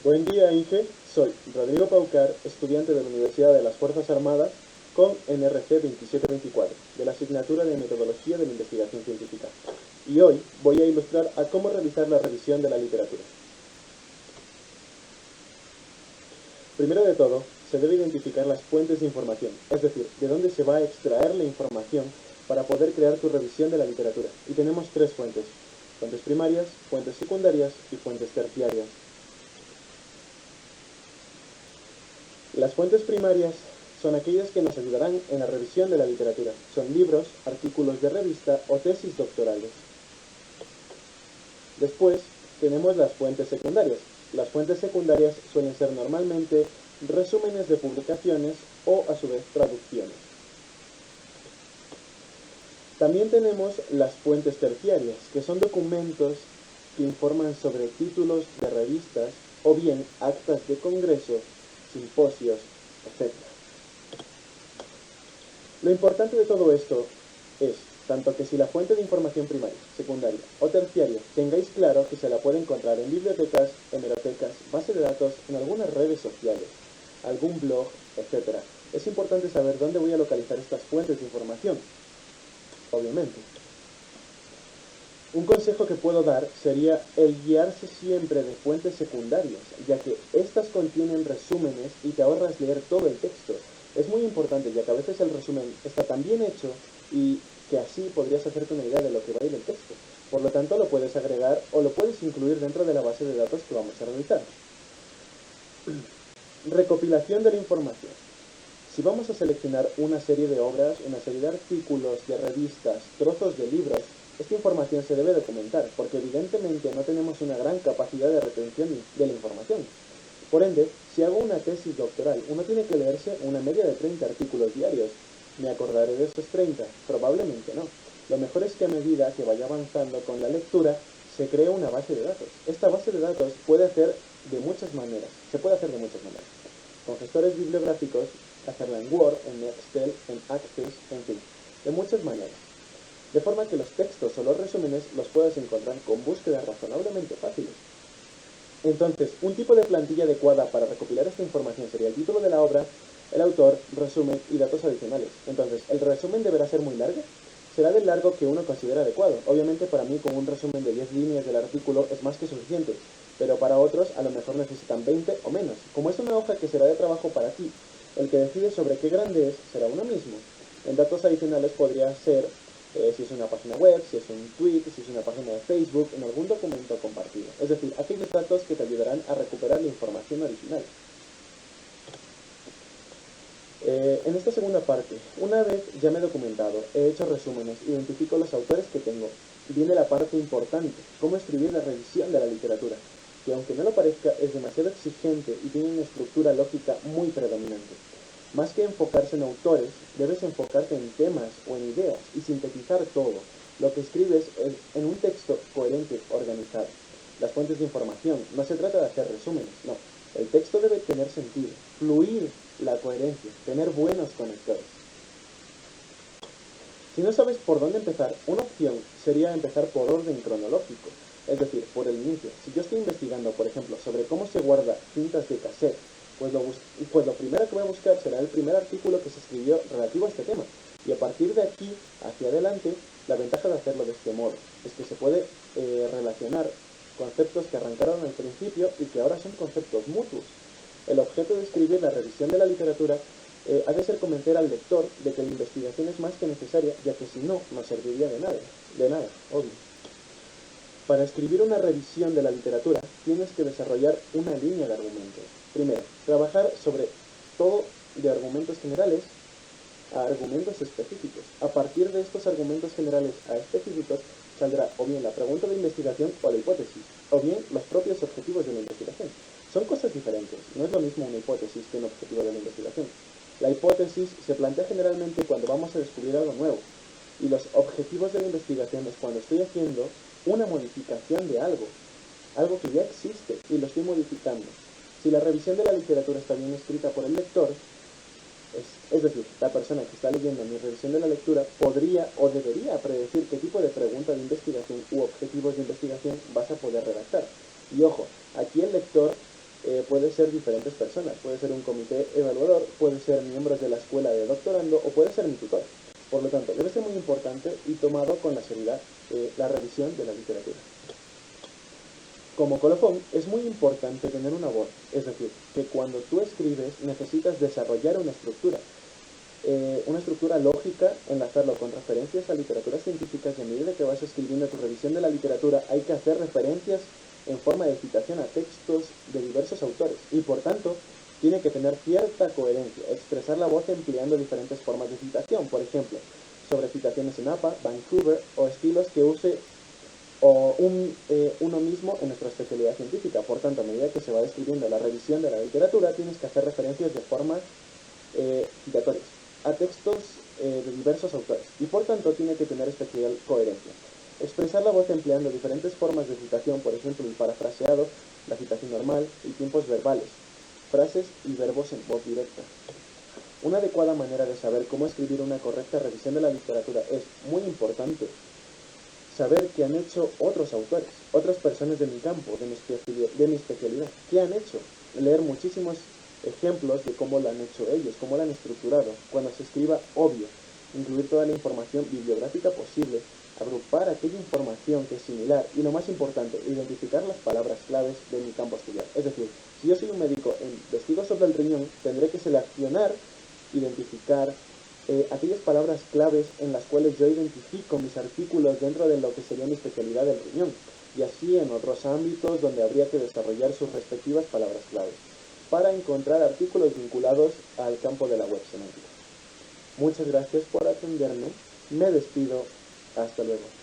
Buen día, Inge. Soy Rodrigo Paucar, estudiante de la Universidad de las Fuerzas Armadas con NRC 2724, de la asignatura de Metodología de la Investigación Científica. Y hoy voy a ilustrar a cómo realizar la revisión de la literatura. Primero de todo, se debe identificar las fuentes de información, es decir, de dónde se va a extraer la información para poder crear tu revisión de la literatura. Y tenemos tres fuentes: fuentes primarias, fuentes secundarias y fuentes terciarias. Las fuentes primarias son aquellas que nos ayudarán en la revisión de la literatura. Son libros, artículos de revista o tesis doctorales. Después tenemos las fuentes secundarias. Las fuentes secundarias suelen ser normalmente resúmenes de publicaciones o a su vez traducciones. También tenemos las fuentes terciarias, que son documentos que informan sobre títulos de revistas o bien actas de congreso, simposios, etc. Lo importante de todo esto es, tanto que si la fuente de información primaria, secundaria o terciaria tengáis claro que se la puede encontrar en bibliotecas, hemerotecas, base de datos, en algunas redes sociales, algún blog, etc. Es importante saber dónde voy a localizar estas fuentes de información, obviamente. Un consejo que puedo dar sería el guiarse siempre de fuentes secundarias, ya que estas contienen resúmenes y te ahorras leer todo el texto. Es muy importante, ya que a veces el resumen está tan bien hecho y que así podrías hacerte una idea de lo que va a ir el texto. Por lo tanto, lo puedes agregar o lo puedes incluir dentro de la base de datos que vamos a realizar. Recopilación de la información. Si vamos a seleccionar una serie de obras, una serie de artículos, de revistas, trozos de libros, esta información se debe documentar, porque evidentemente no tenemos una gran capacidad de retención de la información. Por ende, si hago una tesis doctoral, uno tiene que leerse una media de 30 artículos diarios. ¿Me acordaré de estos 30? Probablemente no. Lo mejor es que a medida que vaya avanzando con la lectura, se cree una base de datos. Esta base de datos puede hacer de muchas maneras, se puede hacer de muchas maneras. Con gestores bibliográficos, hacerla en Word, en Excel, en Access, en fin, de muchas maneras. De forma que los textos o los resúmenes los puedas encontrar con búsquedas razonablemente fáciles. Entonces, un tipo de plantilla adecuada para recopilar esta información sería el título de la obra, el autor, resumen y datos adicionales. Entonces, ¿el resumen deberá ser muy largo? Será del largo que uno considera adecuado. Obviamente para mí con un resumen de 10 líneas del artículo es más que suficiente, pero para otros a lo mejor necesitan 20 o menos. Como es una hoja que será de trabajo para ti, el que decide sobre qué grande es será uno mismo. En datos adicionales podría ser si es una página web, si es un tweet, si es una página de Facebook, en algún documento compartido. Es decir, aquellos datos que te ayudarán a recuperar la información original. En esta segunda parte, una vez ya me he documentado, he hecho resúmenes, identifico los autores que tengo, viene la parte importante, cómo escribir la revisión de la literatura, que aunque no lo parezca es demasiado exigente y tiene una estructura lógica muy predominante. Más que enfocarse en autores, debes enfocarte en temas o en ideas y sintetizar todo. Lo que escribes es en un texto coherente, organizado. Las fuentes de información, no se trata de hacer resúmenes, no. El texto debe tener sentido, fluir la coherencia, tener buenos conectores. Si no sabes por dónde empezar, una opción sería empezar por orden cronológico, es decir, por el inicio. Si yo estoy investigando, por ejemplo, sobre cómo se guarda cintas de cassette, pues lo primero que voy a buscar será el primer artículo que se escribió relativo a este tema. Y a partir de aquí hacia adelante, la ventaja de hacerlo de este modo es que se puede relacionar conceptos que arrancaron al principio y que ahora son conceptos mutuos. El objeto de escribir la revisión de la literatura ha de ser convencer al lector de que la investigación es más que necesaria, ya que si no, no serviría de nada, obvio. Para escribir una revisión de la literatura, tienes que desarrollar una línea de argumentos. Primero, trabajar sobre todo de argumentos generales a argumentos específicos. A partir de estos argumentos generales a específicos, saldrá o bien la pregunta de investigación o la hipótesis, o bien los propios objetivos de la investigación. Son cosas diferentes, no es lo mismo una hipótesis que un objetivo de la investigación. La hipótesis se plantea generalmente cuando vamos a descubrir algo nuevo, y los objetivos de la investigación es cuando estoy haciendo una modificación de algo que ya existe y lo estoy modificando. Si la revisión de la literatura está bien escrita por el lector, es decir, la persona que está leyendo mi revisión de la lectura podría o debería predecir qué tipo de pregunta de investigación u objetivos de investigación vas a poder redactar. Y ojo, aquí el lector puede ser diferentes personas, puede ser un comité evaluador, puede ser miembros de la escuela de doctorando o puede ser mi tutor. Por lo tanto, debe ser muy importante y tomado con la seriedad la revisión de la literatura. Como colofón, es muy importante tener una voz, es decir, que cuando tú escribes necesitas desarrollar una estructura lógica, enlazarlo con referencias a literaturas científicas y a medida que vas escribiendo tu revisión de la literatura hay que hacer referencias en forma de citación a textos de diversos autores y por tanto tiene que tener cierta coherencia, expresar la voz empleando diferentes formas de citación, por ejemplo, sobre citaciones en APA, Vancouver o estilos que use uno mismo en nuestra especialidad científica. Por tanto, a medida que se va describiendo la revisión de la literatura, tienes que hacer referencias de formas citatorias a textos de diversos autores y por tanto tiene que tener especial coherencia. Expresar la voz empleando diferentes formas de citación, por ejemplo el parafraseado, la citación normal y tiempos verbales, frases y verbos en voz directa. Una adecuada manera de saber cómo escribir una correcta revisión de la literatura es muy importante saber qué han hecho otros autores, otras personas de mi campo, de mi especialidad, qué han hecho, leer muchísimos ejemplos de cómo lo han hecho ellos, cómo lo han estructurado, cuando se escriba obvio, incluir toda la información bibliográfica posible, agrupar aquella información que es similar y lo más importante, identificar las palabras claves de mi campo estudiar. Es decir, si yo soy un médico e investigo sobre el riñón, tendré que seleccionar, identificar aquellas palabras claves en las cuales yo identifico mis artículos dentro de lo que sería mi especialidad del riñón, y así en otros ámbitos donde habría que desarrollar sus respectivas palabras claves, para encontrar artículos vinculados al campo de la web semántica. Muchas gracias por atenderme, me despido, hasta luego.